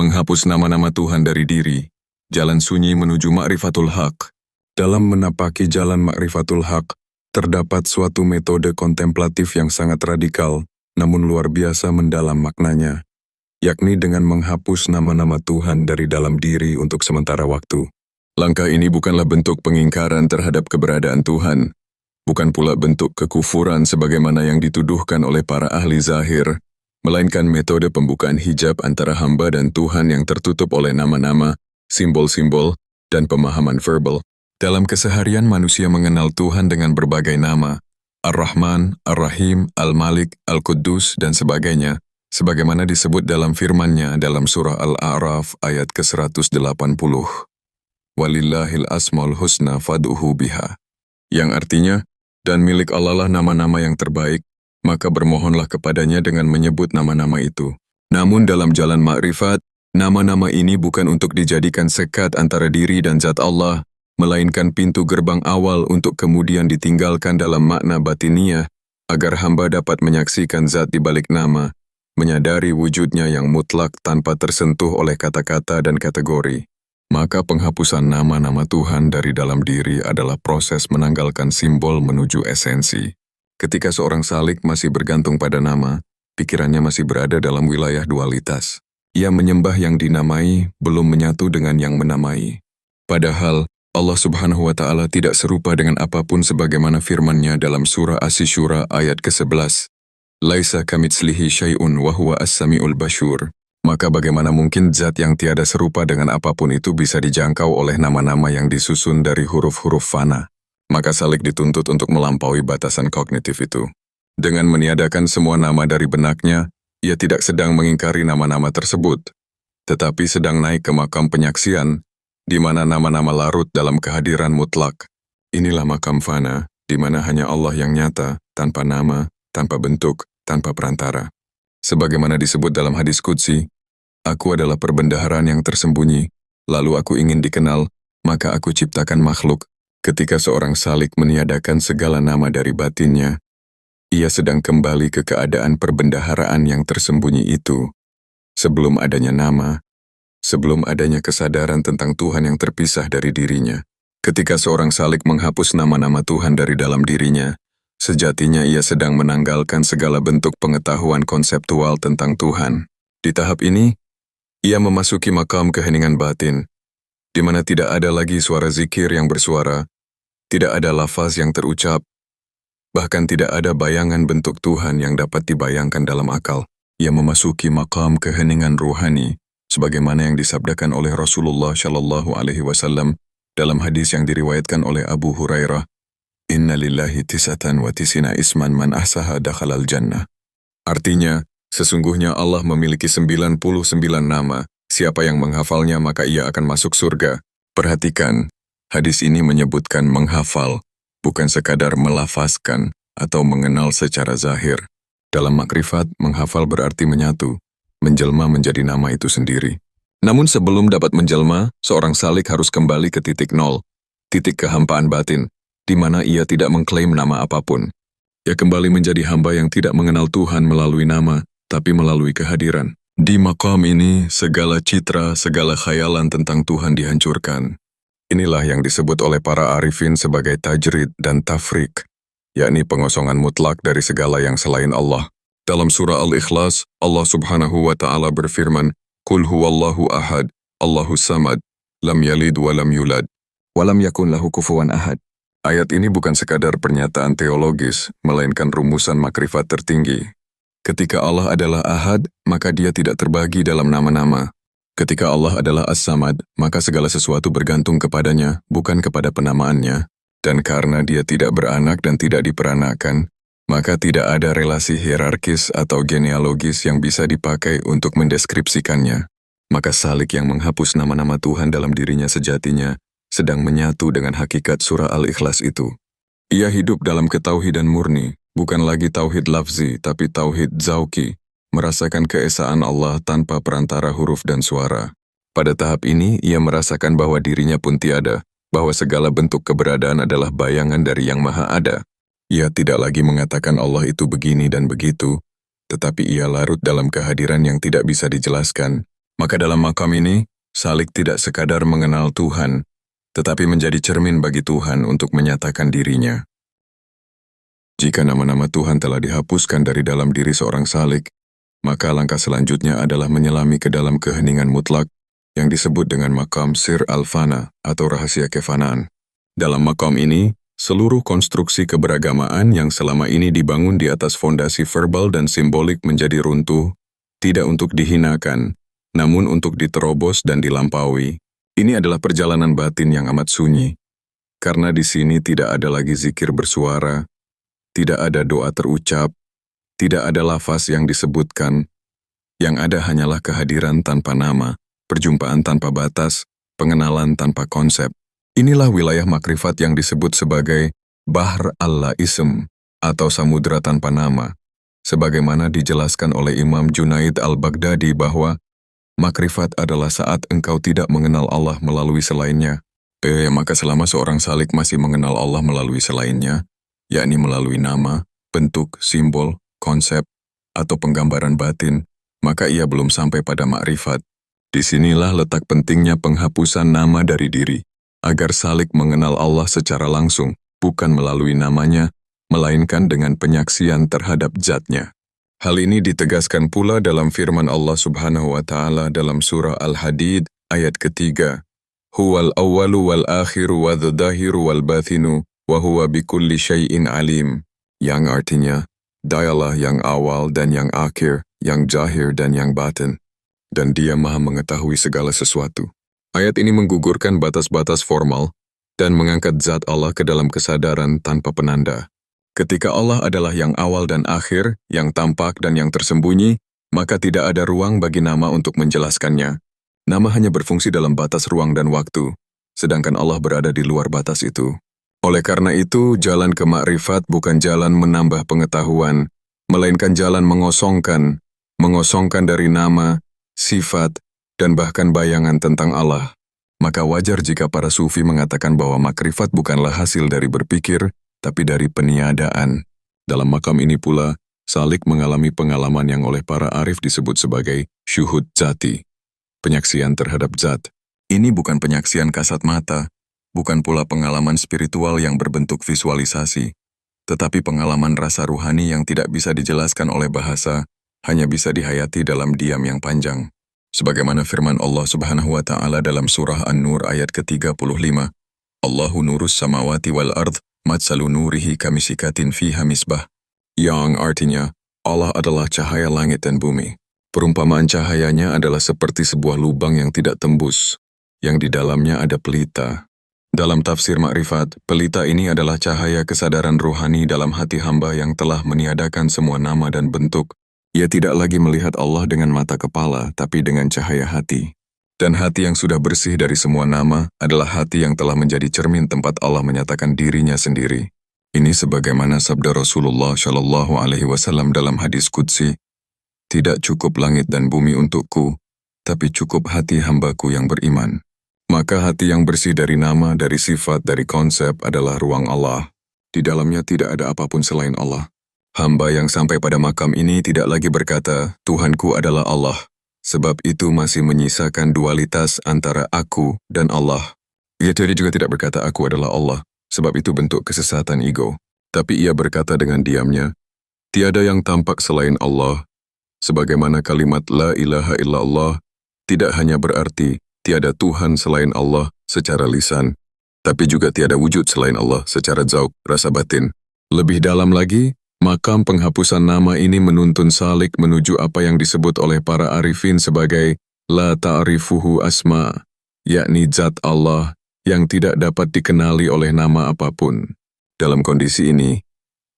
menghapus nama-nama Tuhan dari diri, jalan sunyi menuju ma'rifatul haq. Dalam menapaki jalan ma'rifatul haq, terdapat suatu metode kontemplatif yang sangat radikal, namun luar biasa mendalam maknanya, yakni dengan menghapus nama-nama Tuhan dari dalam diri untuk sementara waktu. Langkah ini bukanlah bentuk pengingkaran terhadap keberadaan Tuhan, bukan pula bentuk kekufuran sebagaimana yang dituduhkan oleh para ahli zahir, melainkan metode pembukaan hijab antara hamba dan Tuhan yang tertutup oleh nama-nama, simbol-simbol, dan pemahaman verbal. Dalam keseharian manusia mengenal Tuhan dengan berbagai nama, Ar-Rahman, Ar-Rahim, Al-Malik, Al-Quddus, dan sebagainya, sebagaimana disebut dalam firman-Nya dalam surah Al-A'raf ayat ke-180. Walillahil asmaul husna fad'uhu biha. Yang artinya, dan milik Allah lah nama-nama yang terbaik, maka bermohonlah kepadanya dengan menyebut nama-nama itu. Namun dalam jalan makrifat, nama-nama ini bukan untuk dijadikan sekat antara diri dan zat Allah, melainkan pintu gerbang awal untuk kemudian ditinggalkan dalam makna batiniah, agar hamba dapat menyaksikan zat di balik nama, menyadari wujudnya yang mutlak tanpa tersentuh oleh kata-kata dan kategori. Maka penghapusan nama-nama Tuhan dari dalam diri adalah proses menanggalkan simbol menuju esensi. Ketika seorang salik masih bergantung pada nama, pikirannya masih berada dalam wilayah dualitas. Ia menyembah yang dinamai, belum menyatu dengan yang menamai. Padahal, Allah Subhanahu wa Ta'ala tidak serupa dengan apapun sebagaimana firman-Nya dalam surah Asy-Syura ayat ke-11. Laisa kamitslihi syai'un wa huwa as-sami'ul basyur. Maka bagaimana mungkin zat yang tiada serupa dengan apapun itu bisa dijangkau oleh nama-nama yang disusun dari huruf-huruf fana? Maka salik dituntut untuk melampaui batasan kognitif itu. Dengan meniadakan semua nama dari benaknya, ia tidak sedang mengingkari nama-nama tersebut, tetapi sedang naik ke makam penyaksian, di mana nama-nama larut dalam kehadiran mutlak. Inilah makam fana, di mana hanya Allah yang nyata, tanpa nama, tanpa bentuk, tanpa perantara. Sebagaimana disebut dalam hadis qudsi, aku adalah perbendaharaan yang tersembunyi, lalu aku ingin dikenal, maka aku ciptakan makhluk. Ketika seorang salik meniadakan segala nama dari batinnya, ia sedang kembali ke keadaan perbendaharaan yang tersembunyi itu. Sebelum adanya nama, sebelum adanya kesadaran tentang Tuhan yang terpisah dari dirinya. Ketika seorang salik menghapus nama-nama Tuhan dari dalam dirinya, sejatinya ia sedang menanggalkan segala bentuk pengetahuan konseptual tentang Tuhan. Di tahap ini, ia memasuki makam keheningan batin, di mana tidak ada lagi suara zikir yang bersuara, tidak ada lafaz yang terucap, bahkan tidak ada bayangan bentuk Tuhan yang dapat dibayangkan dalam akal. Ia memasuki makam keheningan ruhani, sebagaimana yang disabdakan oleh Rasulullah Shallallahu Alaihi Wasallam dalam hadis yang diriwayatkan oleh Abu Hurairah, Inna lillahi tisatan wa tisina isman man ahsaha dakhalal jannah. Artinya, sesungguhnya Allah memiliki 99 nama. Siapa yang menghafalnya maka ia akan masuk surga. Perhatikan, hadis ini menyebutkan menghafal, bukan sekadar melafazkan atau mengenal secara zahir. Dalam makrifat, menghafal berarti menyatu, menjelma menjadi nama itu sendiri. Namun sebelum dapat menjelma, seorang salik harus kembali ke titik nol, titik kehampaan batin, di mana ia tidak mengklaim nama apapun. Ia kembali menjadi hamba yang tidak mengenal Tuhan melalui nama, tapi melalui kehadiran. Di maqam ini, segala citra, segala khayalan tentang Tuhan dihancurkan. Inilah yang disebut oleh para arifin sebagai tajrid dan tafrik, yakni pengosongan mutlak dari segala yang selain Allah. Dalam surah Al-Ikhlas, Allah Subhanahu wa Ta'ala berfirman, Qul huwallahu ahad, Allahu samad, lam yalid wa lam yulad, wa lam yakun lahu kufuwan ahad. Ayat ini bukan sekadar pernyataan teologis, melainkan rumusan makrifat tertinggi. Ketika Allah adalah ahad, maka dia tidak terbagi dalam nama-nama. Ketika Allah adalah as-samad, maka segala sesuatu bergantung kepadanya, bukan kepada penamaannya. Dan karena dia tidak beranak dan tidak diperanakan, maka tidak ada relasi hierarkis atau genealogis yang bisa dipakai untuk mendeskripsikannya. Maka salik yang menghapus nama-nama Tuhan dalam dirinya sejatinya, sedang menyatu dengan hakikat surah Al-Ikhlas itu. Ia hidup dalam ketauhidan murni, bukan lagi tauhid lafzi, tapi tauhid zauki, merasakan keesaan Allah tanpa perantara huruf dan suara. Pada tahap ini, ia merasakan bahwa dirinya pun tiada, bahwa segala bentuk keberadaan adalah bayangan dari Yang Maha Ada. Ia tidak lagi mengatakan Allah itu begini dan begitu, tetapi ia larut dalam kehadiran yang tidak bisa dijelaskan, Maka dalam makam ini, Salik tidak sekadar mengenal Tuhan, tetapi menjadi cermin bagi Tuhan untuk menyatakan dirinya. Jika nama-nama Tuhan telah dihapuskan dari dalam diri seorang salik, maka langkah selanjutnya adalah menyelami ke dalam keheningan mutlak yang disebut dengan makam Sir Al-Fana atau rahasia kefanaan. Dalam makam ini, seluruh konstruksi keberagamaan yang selama ini dibangun di atas fondasi verbal dan simbolik menjadi runtuh, tidak untuk dihinakan, namun untuk diterobos dan dilampaui. Ini adalah perjalanan batin yang amat sunyi, karena di sini tidak ada lagi zikir bersuara, tidak ada doa terucap, tidak ada lafaz yang disebutkan, yang ada hanyalah kehadiran tanpa nama, perjumpaan tanpa batas, pengenalan tanpa konsep. Inilah wilayah makrifat yang disebut sebagai Bahr al-La-Ism atau samudra tanpa nama, sebagaimana dijelaskan oleh Imam Junaid al-Baghdadi bahwa makrifat adalah saat engkau tidak mengenal Allah melalui selainnya. Maka selama seorang salik masih mengenal Allah melalui selainnya, yakni melalui nama, bentuk, simbol, konsep, atau penggambaran batin, maka ia belum sampai pada makrifat. Disinilah letak pentingnya penghapusan nama dari diri, agar salik mengenal Allah secara langsung, bukan melalui namanya, melainkan dengan penyaksian terhadap zatnya. Hal ini ditegaskan pula dalam firman Allah Subhanahu wa Ta'ala dalam surah Al-Hadid ayat ketiga. Huwal awwalu wal akhiru wa dhahiru wal bathinu wa huwa bikulli syai'in alim. Yang artinya, Dialah yang awal dan yang akhir, yang zahir dan yang batin. Dan Dia Maha mengetahui segala sesuatu. Ayat ini menggugurkan batas-batas formal dan mengangkat zat Allah ke dalam kesadaran tanpa penanda. Ketika Allah adalah yang awal dan akhir, yang tampak dan yang tersembunyi, maka tidak ada ruang bagi nama untuk menjelaskannya. Nama hanya berfungsi dalam batas ruang dan waktu, sedangkan Allah berada di luar batas itu. Oleh karena itu, jalan ke makrifat bukan jalan menambah pengetahuan, melainkan jalan mengosongkan dari nama, sifat, dan bahkan bayangan tentang Allah. Maka wajar jika para sufi mengatakan bahwa makrifat bukanlah hasil dari berpikir, tapi dari peniadaan. Dalam makam ini pula, salik mengalami pengalaman yang oleh para arif disebut sebagai syuhud zati, penyaksian terhadap zat. Ini bukan penyaksian kasat mata, bukan pula pengalaman spiritual yang berbentuk visualisasi, tetapi pengalaman rasa ruhani yang tidak bisa dijelaskan oleh bahasa, hanya bisa dihayati dalam diam yang panjang. Sebagaimana firman Allah Subhanahu wa Ta'ala dalam surah An-Nur ayat ke-35, Allahu nurus samawati wal ardh, matsalu nurihi kamisikatin fiha misbah, yang artinya, Allah adalah cahaya langit dan bumi. Perumpamaan cahayanya adalah seperti sebuah lubang yang tidak tembus, yang di dalamnya ada pelita. Dalam tafsir makrifat, pelita ini adalah cahaya kesadaran rohani dalam hati hamba yang telah meniadakan semua nama dan bentuk. Ia tidak lagi melihat Allah dengan mata kepala, tapi dengan cahaya hati. Dan hati yang sudah bersih dari semua nama adalah hati yang telah menjadi cermin tempat Allah menyatakan dirinya sendiri. Ini sebagaimana sabda Rasulullah Shallallahu Alaihi Wasallam dalam hadis Qudsi, tidak cukup langit dan bumi untukku, tapi cukup hati hambaku yang beriman. Maka hati yang bersih dari nama, dari sifat, dari konsep adalah ruang Allah. Di dalamnya tidak ada apapun selain Allah. Hamba yang sampai pada makam ini tidak lagi berkata, Tuhanku adalah Allah. Sebab itu masih menyisakan dualitas antara aku dan Allah. Ia juga tidak berkata aku adalah Allah, sebab itu bentuk kesesatan ego. Tapi ia berkata dengan diamnya, tiada yang tampak selain Allah. Sebagaimana kalimat La ilaha illallah tidak hanya berarti tiada Tuhan selain Allah secara lisan, tapi juga tiada wujud selain Allah secara zauq, rasa batin. Lebih dalam lagi, makam penghapusan nama ini menuntun salik menuju apa yang disebut oleh para arifin sebagai la ta'rifuhu asma, yakni zat Allah yang tidak dapat dikenali oleh nama apapun. Dalam kondisi ini,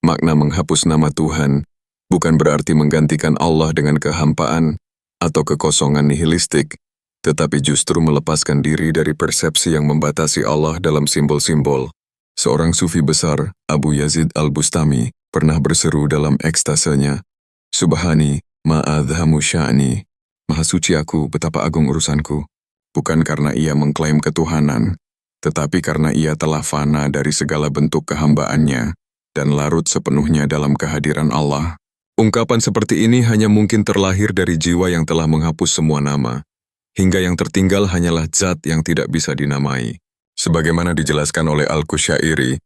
makna menghapus nama Tuhan bukan berarti menggantikan Allah dengan kehampaan atau kekosongan nihilistik, tetapi justru melepaskan diri dari persepsi yang membatasi Allah dalam simbol-simbol. Seorang sufi besar, Abu Yazid al-Bustami, pernah berseru dalam ekstasenya, Subhani, ma'adhamu sya'ni, Maha suci aku, betapa agung urusanku. Bukan karena ia mengklaim ketuhanan, tetapi karena ia telah fana dari segala bentuk kehambaannya, dan larut sepenuhnya dalam kehadiran Allah. Ungkapan seperti ini hanya mungkin terlahir dari jiwa yang telah menghapus semua nama, hingga yang tertinggal hanyalah zat yang tidak bisa dinamai. Sebagaimana dijelaskan oleh Al-Qusyairi,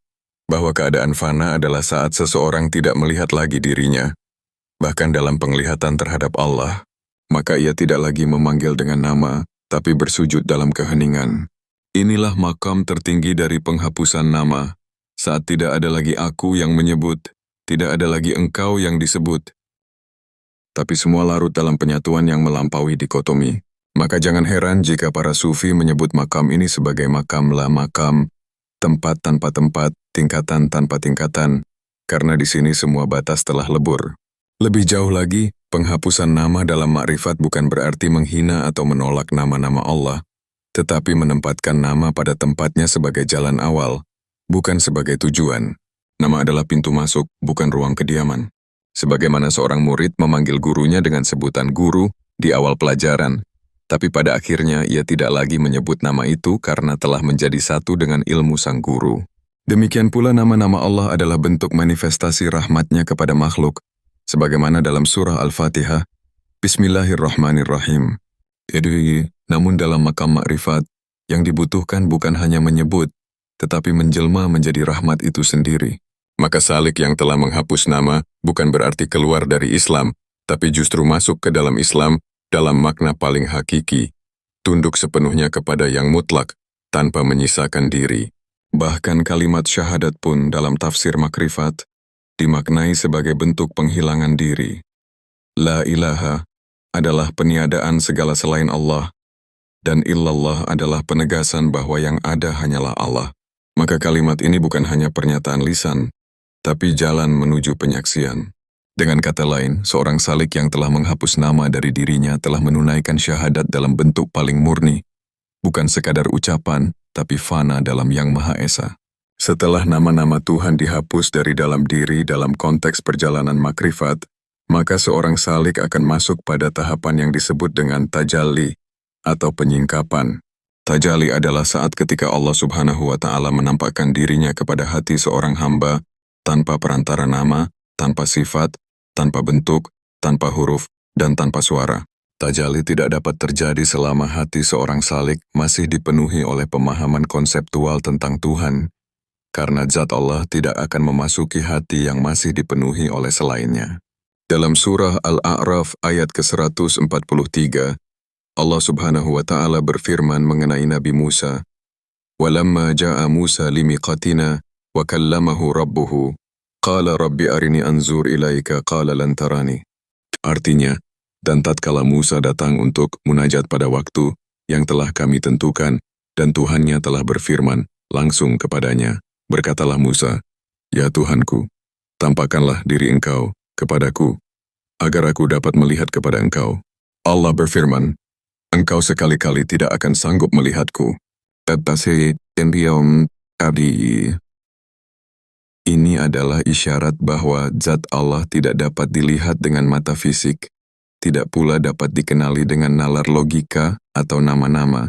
bahwa keadaan fana adalah saat seseorang tidak melihat lagi dirinya, bahkan dalam penglihatan terhadap Allah, maka ia tidak lagi memanggil dengan nama, tapi bersujud dalam keheningan. Inilah makam tertinggi dari penghapusan nama, saat tidak ada lagi aku yang menyebut, tidak ada lagi engkau yang disebut, tapi semua larut dalam penyatuan yang melampaui dikotomi. Maka jangan heran jika para sufi menyebut makam ini sebagai makam la makam, tempat tanpa tempat, tingkatan tanpa tingkatan, karena di sini semua batas telah lebur. Lebih jauh lagi, penghapusan nama dalam makrifat bukan berarti menghina atau menolak nama-nama Allah, tetapi menempatkan nama pada tempatnya sebagai jalan awal, bukan sebagai tujuan. Nama adalah pintu masuk, bukan ruang kediaman. Sebagaimana seorang murid memanggil gurunya dengan sebutan guru di awal pelajaran, tapi pada akhirnya ia tidak lagi menyebut nama itu karena telah menjadi satu dengan ilmu sang guru. Demikian pula nama-nama Allah adalah bentuk manifestasi rahmatnya kepada makhluk, sebagaimana dalam surah Al-Fatihah, Bismillahirrahmanirrahim. Jadi, namun dalam makam makrifat, yang dibutuhkan bukan hanya menyebut, tetapi menjelma menjadi rahmat itu sendiri. Maka salik yang telah menghapus nama bukan berarti keluar dari Islam, tapi justru masuk ke dalam Islam dalam makna paling hakiki, tunduk sepenuhnya kepada yang mutlak, tanpa menyisakan diri. Bahkan kalimat syahadat pun dalam tafsir makrifat, dimaknai sebagai bentuk penghilangan diri. La ilaha adalah peniadaan segala selain Allah, dan illallah adalah penegasan bahwa yang ada hanyalah Allah. Maka kalimat ini bukan hanya pernyataan lisan, tapi jalan menuju penyaksian. Dengan kata lain, seorang salik yang telah menghapus nama dari dirinya telah menunaikan syahadat dalam bentuk paling murni, bukan sekadar ucapan, tapi fana dalam Yang Maha Esa. Setelah nama-nama Tuhan dihapus dari dalam diri dalam konteks perjalanan makrifat, maka seorang salik akan masuk pada tahapan yang disebut dengan tajalli atau penyingkapan. Tajalli adalah saat ketika Allah Subhanahu wa Ta'ala menampakkan dirinya kepada hati seorang hamba tanpa perantara nama, tanpa sifat, tanpa bentuk, tanpa huruf, dan tanpa suara. Tajalli tidak dapat terjadi selama hati seorang salik masih dipenuhi oleh pemahaman konseptual tentang Tuhan, karena zat Allah tidak akan memasuki hati yang masih dipenuhi oleh selainnya. Dalam surah Al-A'raf ayat ke-143, Allah Subhanahu wa Ta'ala berfirman mengenai Nabi Musa, "Walamma ja'a Musa limiqatina wa kallamahu rabbuhu, qala rabbi arini anzur ilaika qala lan tarani." Artinya, dan tatkala Musa datang untuk munajat pada waktu yang telah kami tentukan, dan Tuhannya telah berfirman langsung kepadanya, berkatalah Musa, "Ya Tuhanku, tampakkanlah diri engkau kepadaku, agar aku dapat melihat kepada engkau." Allah berfirman, "Engkau sekali-kali tidak akan sanggup melihatku." Ini adalah isyarat bahwa zat Allah tidak dapat dilihat dengan mata fisik, tidak pula dapat dikenali dengan nalar logika atau nama-nama,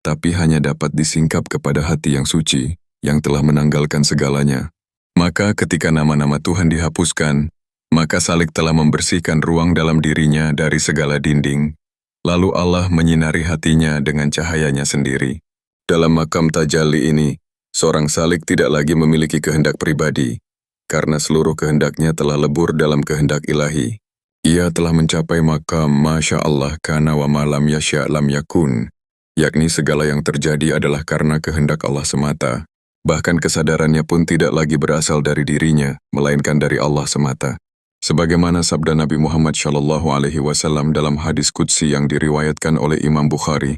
tapi hanya dapat disingkap kepada hati yang suci, yang telah menanggalkan segalanya. Maka ketika nama-nama Tuhan dihapuskan, maka salik telah membersihkan ruang dalam dirinya dari segala dinding, lalu Allah menyinari hatinya dengan cahayanya sendiri. Dalam makam tajalli ini, seorang salik tidak lagi memiliki kehendak pribadi, karena seluruh kehendaknya telah lebur dalam kehendak ilahi. Ia telah mencapai makam Masya Allah kana wa ma lam yasya' lam yakun, yakni segala yang terjadi adalah karena kehendak Allah semata. Bahkan kesadarannya pun tidak lagi berasal dari dirinya, melainkan dari Allah semata. Sebagaimana sabda Nabi Muhammad SAW dalam hadis qudsi yang diriwayatkan oleh Imam Bukhari,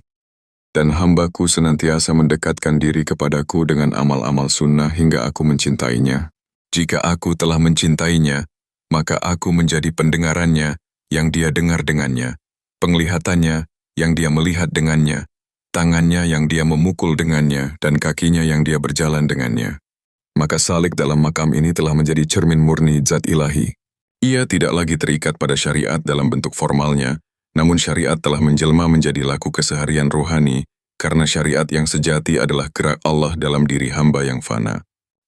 "Dan hambaku senantiasa mendekatkan diri kepadaku dengan amal-amal sunnah hingga aku mencintainya. Jika aku telah mencintainya, maka aku menjadi pendengarannya yang dia dengar dengannya, penglihatannya yang dia melihat dengannya, tangannya yang dia memukul dengannya, dan kakinya yang dia berjalan dengannya." Maka salik dalam makam ini telah menjadi cermin murni zat ilahi. Ia tidak lagi terikat pada syariat dalam bentuk formalnya, namun syariat telah menjelma menjadi laku keseharian rohani, karena syariat yang sejati adalah gerak Allah dalam diri hamba yang fana.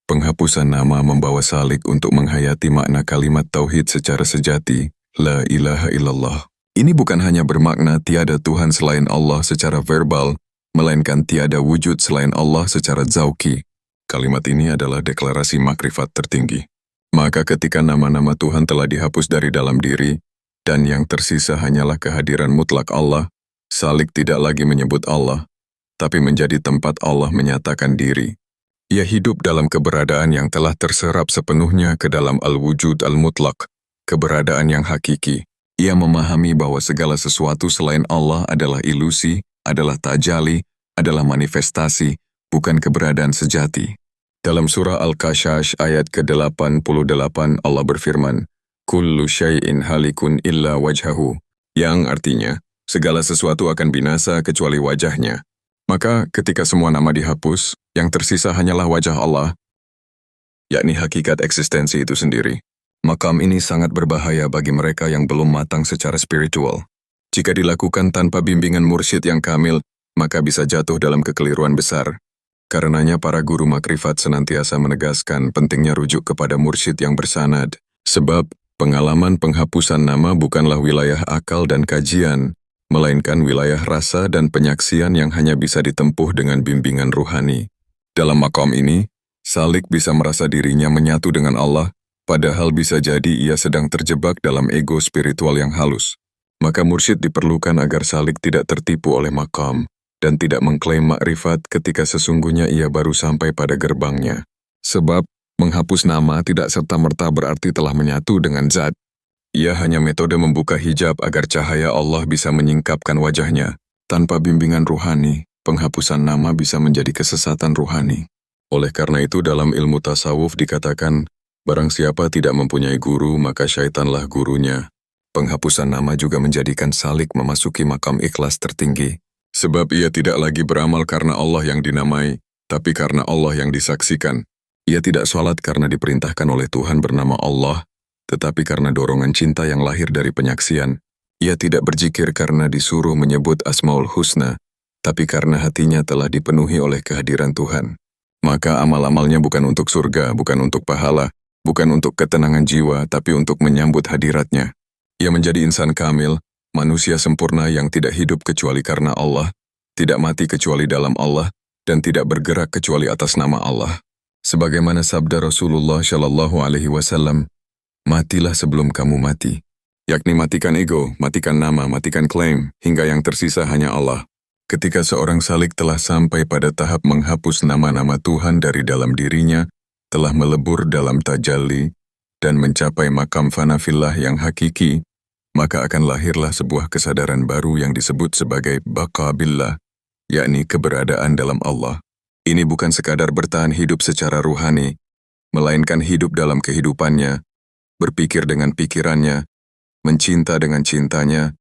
Penghapusan nama membawa salik untuk menghayati makna kalimat tauhid secara sejati, la ilaha illallah. Ini bukan hanya bermakna tiada Tuhan selain Allah secara verbal, melainkan tiada wujud selain Allah secara zauki. Kalimat ini adalah deklarasi makrifat tertinggi. Maka ketika nama-nama Tuhan telah dihapus dari dalam diri, dan yang tersisa hanyalah kehadiran mutlak Allah, salik tidak lagi menyebut Allah, tapi menjadi tempat Allah menyatakan diri. Ia hidup dalam keberadaan yang telah terserap sepenuhnya ke dalam al-wujud al-mutlak, keberadaan yang hakiki. Ia memahami bahwa segala sesuatu selain Allah adalah ilusi, adalah tajali, adalah manifestasi, bukan keberadaan sejati. Dalam surah Al-Kashash ayat ke-88 Allah berfirman, Kullu syai'in halikun illa wajhahu, yang artinya, segala sesuatu akan binasa kecuali wajahnya. Maka ketika semua nama dihapus, yang tersisa hanyalah wajah Allah, yakni hakikat eksistensi itu sendiri. Makam ini sangat berbahaya bagi mereka yang belum matang secara spiritual. Jika dilakukan tanpa bimbingan mursyid yang kamil, maka bisa jatuh dalam kekeliruan besar. Karenanya para guru makrifat senantiasa menegaskan pentingnya rujuk kepada mursyid yang bersanad, sebab pengalaman penghapusan nama bukanlah wilayah akal dan kajian, melainkan wilayah rasa dan penyaksian yang hanya bisa ditempuh dengan bimbingan ruhani. Dalam makom ini, salik bisa merasa dirinya menyatu dengan Allah, padahal bisa jadi ia sedang terjebak dalam ego spiritual yang halus. Maka mursyid diperlukan agar salik tidak tertipu oleh makam, dan tidak mengklaim makrifat ketika sesungguhnya ia baru sampai pada gerbangnya. Sebab, menghapus nama tidak serta-merta berarti telah menyatu dengan zat. Ia hanya metode membuka hijab agar cahaya Allah bisa menyingkapkan wajahnya. Tanpa bimbingan ruhani, penghapusan nama bisa menjadi kesesatan ruhani. Oleh karena itu dalam ilmu tasawuf dikatakan, barang siapa tidak mempunyai guru maka syaitanlah gurunya. Penghapusan nama juga menjadikan salik memasuki makam ikhlas tertinggi. Sebab ia tidak lagi beramal karena Allah yang dinamai, tapi karena Allah yang disaksikan. Ia tidak sholat karena diperintahkan oleh Tuhan bernama Allah, tetapi karena dorongan cinta yang lahir dari penyaksian. Ia tidak berzikir karena disuruh menyebut Asmaul Husna, tapi karena hatinya telah dipenuhi oleh kehadiran Tuhan. Maka amal-amalnya bukan untuk surga, bukan untuk pahala, bukan untuk ketenangan jiwa, tapi untuk menyambut hadiratnya. Ia menjadi insan kamil, manusia sempurna yang tidak hidup kecuali karena Allah, tidak mati kecuali dalam Allah, dan tidak bergerak kecuali atas nama Allah. Sebagaimana sabda Rasulullah Shallallahu Alaihi Wasallam, matilah sebelum kamu mati. Yakni matikan ego, matikan nama, matikan klaim, hingga yang tersisa hanya Allah. Ketika seorang salik telah sampai pada tahap menghapus nama-nama Tuhan dari dalam dirinya, telah melebur dalam tajalli, dan mencapai makam fanafillah yang hakiki, maka akan lahirlah sebuah kesadaran baru yang disebut sebagai baqa billah, yakni keberadaan dalam Allah. Ini bukan sekadar bertahan hidup secara ruhani, melainkan hidup dalam kehidupannya, berpikir dengan pikirannya, mencinta dengan cintanya,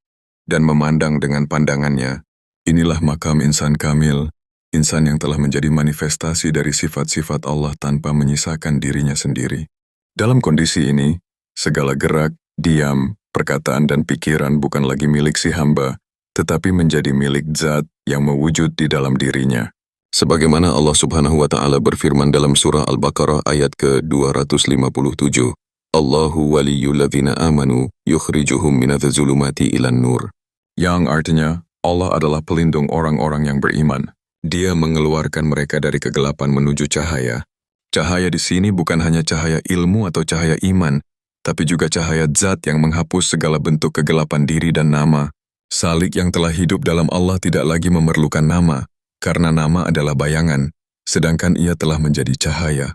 dan memandang dengan pandangannya. Inilah makam insan kamil, insan yang telah menjadi manifestasi dari sifat-sifat Allah tanpa menyisakan dirinya sendiri. Dalam kondisi ini, segala gerak, diam, perkataan dan pikiran bukan lagi milik si hamba, tetapi menjadi milik zat yang mewujud di dalam dirinya. Sebagaimana Allah Subhanahu wa Ta'ala berfirman dalam surah Al-Baqarah ayat ke-257, Allahu waliyul ladzina amanu yukhrijuhum minadz zulumati ilan nur. Yang artinya, Allah adalah pelindung orang-orang yang beriman. Dia mengeluarkan mereka dari kegelapan menuju cahaya. Cahaya di sini bukan hanya cahaya ilmu atau cahaya iman, tapi juga cahaya zat yang menghapus segala bentuk kegelapan diri dan nama. Salik yang telah hidup dalam Allah tidak lagi memerlukan nama, karena nama adalah bayangan, sedangkan ia telah menjadi cahaya.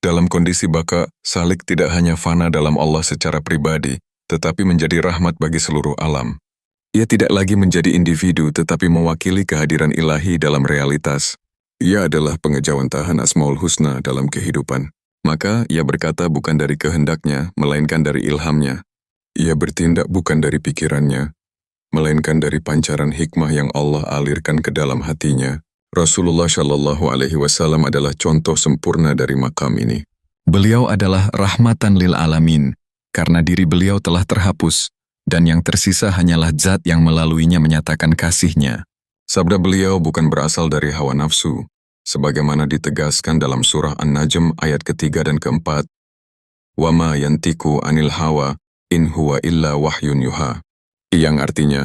Dalam kondisi baka, salik tidak hanya fana dalam Allah secara pribadi, tetapi menjadi rahmat bagi seluruh alam. Ia tidak lagi menjadi individu, tetapi mewakili kehadiran ilahi dalam realitas. Ia adalah pengejawantahan Asmaul Husna dalam kehidupan. Maka ia berkata bukan dari kehendaknya, melainkan dari ilhamnya. Ia bertindak bukan dari pikirannya, melainkan dari pancaran hikmah yang Allah alirkan ke dalam hatinya. Rasulullah Shallallahu Alaihi Wasallam adalah contoh sempurna dari makam ini. Beliau adalah rahmatan lil alamin, karena diri beliau telah terhapus, dan yang tersisa hanyalah zat yang melaluinya menyatakan kasihnya. Sabda beliau bukan berasal dari hawa nafsu, sebagaimana ditegaskan dalam surah An-Najm ayat ke-3 dan ke-4. وَمَا يَنْتِكُ عَنِ الْهَوَى إِنْ هُوَ إِلَّا وَحْيٌ يُوحَى. Yang artinya,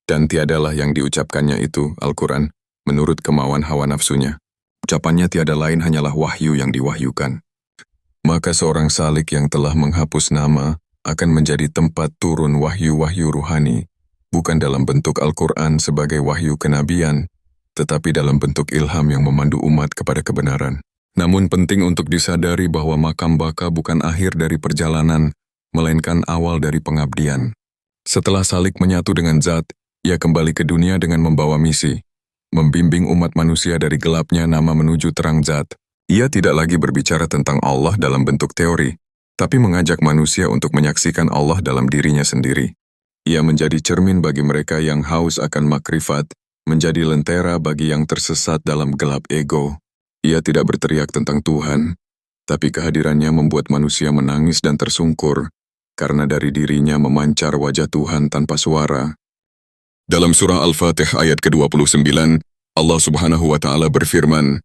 dan tiadalah yang diucapkannya itu, Al-Quran, menurut kemauan hawa nafsunya. Ucapannya tiada lain hanyalah wahyu yang diwahyukan. Maka seorang salik yang telah menghapus nama akan menjadi tempat turun wahyu-wahyu ruhani, bukan dalam bentuk Al-Quran sebagai wahyu kenabian, tetapi dalam bentuk ilham yang memandu umat kepada kebenaran. Namun penting untuk disadari bahwa makam baka bukan akhir dari perjalanan, melainkan awal dari pengabdian. Setelah salik menyatu dengan zat, ia kembali ke dunia dengan membawa misi, membimbing umat manusia dari gelapnya nama menuju terang zat. Ia tidak lagi berbicara tentang Allah dalam bentuk teori, tapi mengajak manusia untuk menyaksikan Allah dalam dirinya sendiri. Ia menjadi cermin bagi mereka yang haus akan makrifat, menjadi lentera bagi yang tersesat dalam gelap ego. Ia tidak berteriak tentang Tuhan, tapi kehadirannya membuat manusia menangis dan tersungkur, karena dari dirinya memancar wajah Tuhan tanpa suara. Dalam surah Al-Fatih ayat ke-29, Allah Subhanahu wa Ta'ala berfirman,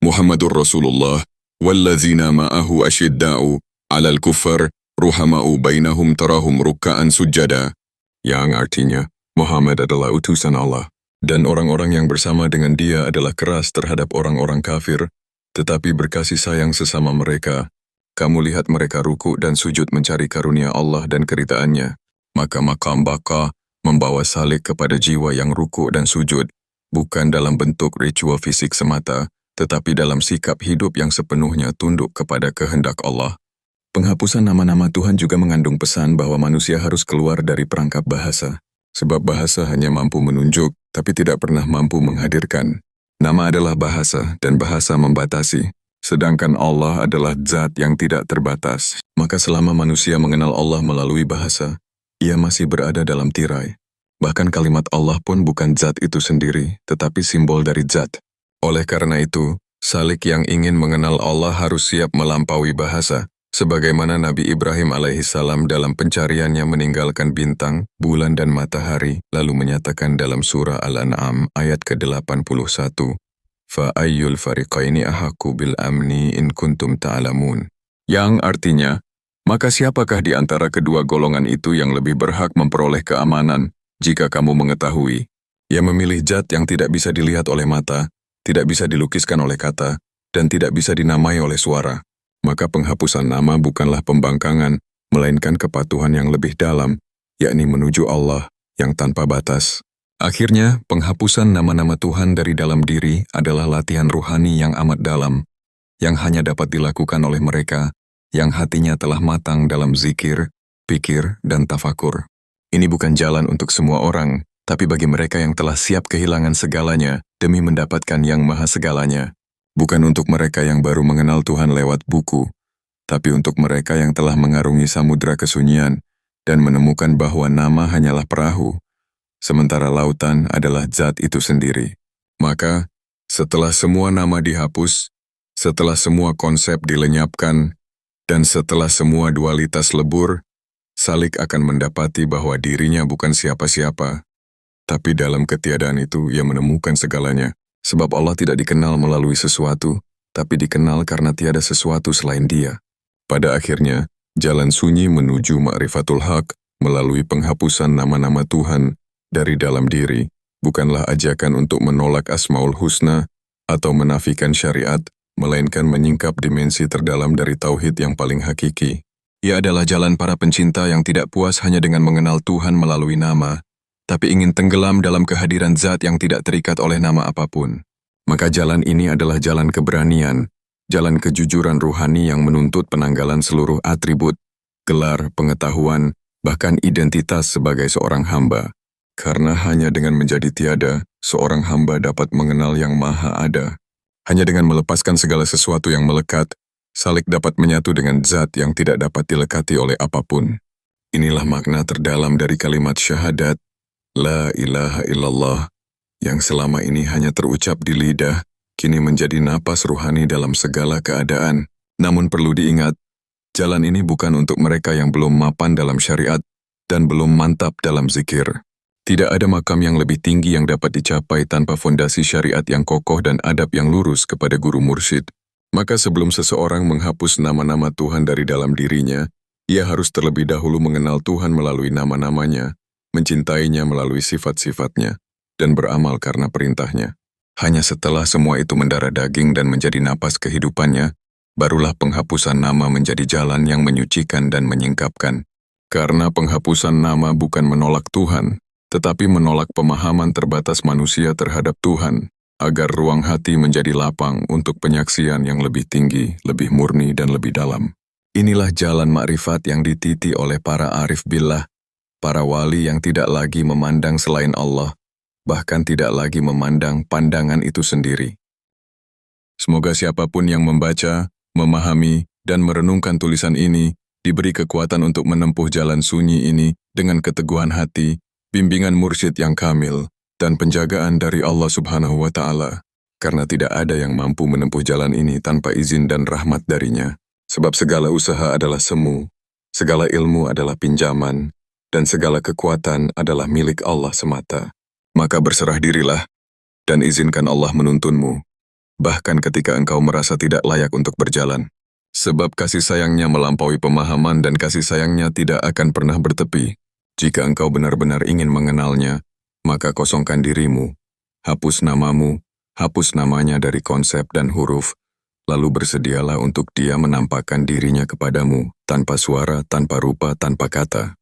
Muhammadur Rasulullah, wallazina ma'ahu asyidda'u, 'alal kuffar, ruhama'u bainahum tarahum rukka'an sujjada. Yang artinya, Muhammad adalah utusan Allah, dan orang-orang yang bersama dengan dia adalah keras terhadap orang-orang kafir, tetapi berkasih sayang sesama mereka. Kamu lihat mereka ruku dan sujud mencari karunia Allah dan keritaannya. Maka makam baka membawa salik kepada jiwa yang ruku dan sujud, bukan dalam bentuk ritual fisik semata, tetapi dalam sikap hidup yang sepenuhnya tunduk kepada kehendak Allah. Penghapusan nama-nama Tuhan juga mengandung pesan bahwa manusia harus keluar dari perangkap bahasa, sebab bahasa hanya mampu menunjuk, tapi tidak pernah mampu menghadirkan. Nama adalah bahasa, dan bahasa membatasi. Sedangkan Allah adalah zat yang tidak terbatas. Maka selama manusia mengenal Allah melalui bahasa, ia masih berada dalam tirai. Bahkan kalimat Allah pun bukan zat itu sendiri, tetapi simbol dari zat. Oleh karena itu, salik yang ingin mengenal Allah harus siap melampaui bahasa, sebagaimana Nabi Ibrahim alaihissalam dalam pencariannya meninggalkan bintang, bulan dan matahari, lalu menyatakan dalam surah Al-An'am ayat ke-81, Fa'ayyul fariqaini ahaku bil amni in kuntum ta'alamun. Yang artinya, maka siapakah di antara kedua golongan itu yang lebih berhak memperoleh keamanan jika kamu mengetahui? Ia memilih zat yang tidak bisa dilihat oleh mata, tidak bisa dilukiskan oleh kata, dan tidak bisa dinamai oleh suara. Maka penghapusan nama bukanlah pembangkangan, melainkan kepatuhan yang lebih dalam, yakni menuju Allah yang tanpa batas. Akhirnya, penghapusan nama-nama Tuhan dari dalam diri adalah latihan ruhani yang amat dalam, yang hanya dapat dilakukan oleh mereka yang hatinya telah matang dalam zikir, pikir, dan tafakur. Ini bukan jalan untuk semua orang, tapi bagi mereka yang telah siap kehilangan segalanya demi mendapatkan yang maha segalanya. Bukan untuk mereka yang baru mengenal Tuhan lewat buku, tapi untuk mereka yang telah mengarungi samudra kesunyian dan menemukan bahwa nama hanyalah perahu, sementara lautan adalah zat itu sendiri. Maka, setelah semua nama dihapus, setelah semua konsep dilenyapkan, dan setelah semua dualitas lebur, salik akan mendapati bahwa dirinya bukan siapa-siapa. Tapi dalam ketiadaan itu ia menemukan segalanya, sebab Allah tidak dikenal melalui sesuatu, tapi dikenal karena tiada sesuatu selain Dia. Pada akhirnya, jalan sunyi menuju ma'rifatul haq melalui penghapusan nama-nama Tuhan dari dalam diri, bukanlah ajakan untuk menolak Asmaul Husna atau menafikan syariat, melainkan menyingkap dimensi terdalam dari tauhid yang paling hakiki. Ia adalah jalan para pencinta yang tidak puas hanya dengan mengenal Tuhan melalui nama, tapi ingin tenggelam dalam kehadiran zat yang tidak terikat oleh nama apapun. Maka jalan ini adalah jalan keberanian, jalan kejujuran ruhani yang menuntut penanggalan seluruh atribut, gelar, pengetahuan, bahkan identitas sebagai seorang hamba. Karena hanya dengan menjadi tiada, seorang hamba dapat mengenal yang maha ada. Hanya dengan melepaskan segala sesuatu yang melekat, salik dapat menyatu dengan zat yang tidak dapat dilekati oleh apapun. Inilah makna terdalam dari kalimat syahadat, La ilaha illallah, yang selama ini hanya terucap di lidah, kini menjadi napas ruhani dalam segala keadaan. Namun perlu diingat, jalan ini bukan untuk mereka yang belum mapan dalam syariat dan belum mantap dalam zikir. Tidak ada makam yang lebih tinggi yang dapat dicapai tanpa fondasi syariat yang kokoh dan adab yang lurus kepada guru mursyid. Maka sebelum seseorang menghapus nama-nama Tuhan dari dalam dirinya, ia harus terlebih dahulu mengenal Tuhan melalui nama-namanya, mencintainya melalui sifat-sifatnya, dan beramal karena perintahnya. Hanya setelah semua itu mendarah daging dan menjadi napas kehidupannya, barulah penghapusan nama menjadi jalan yang menyucikan dan menyingkapkan. Karena penghapusan nama bukan menolak Tuhan, tetapi menolak pemahaman terbatas manusia terhadap Tuhan, agar ruang hati menjadi lapang untuk penyaksian yang lebih tinggi, lebih murni, dan lebih dalam. Inilah jalan makrifat yang dititi oleh para arif billah, para wali yang tidak lagi memandang selain Allah, bahkan tidak lagi memandang pandangan itu sendiri. Semoga siapapun yang membaca, memahami, dan merenungkan tulisan ini, diberi kekuatan untuk menempuh jalan sunyi ini dengan keteguhan hati, bimbingan mursyid yang kamil, dan penjagaan dari Allah Subhanahu wa Ta'ala, karena tidak ada yang mampu menempuh jalan ini tanpa izin dan rahmat darinya. Sebab segala usaha adalah semu, segala ilmu adalah pinjaman, dan segala kekuatan adalah milik Allah semata. Maka berserah dirilah, dan izinkan Allah menuntunmu, bahkan ketika engkau merasa tidak layak untuk berjalan. Sebab kasih sayangnya melampaui pemahaman dan kasih sayangnya tidak akan pernah bertepi. Jika engkau benar-benar ingin mengenalnya, maka kosongkan dirimu, hapus namamu, hapus namanya dari konsep dan huruf, lalu bersedialah untuk dia menampakkan dirinya kepadamu, tanpa suara, tanpa rupa, tanpa kata.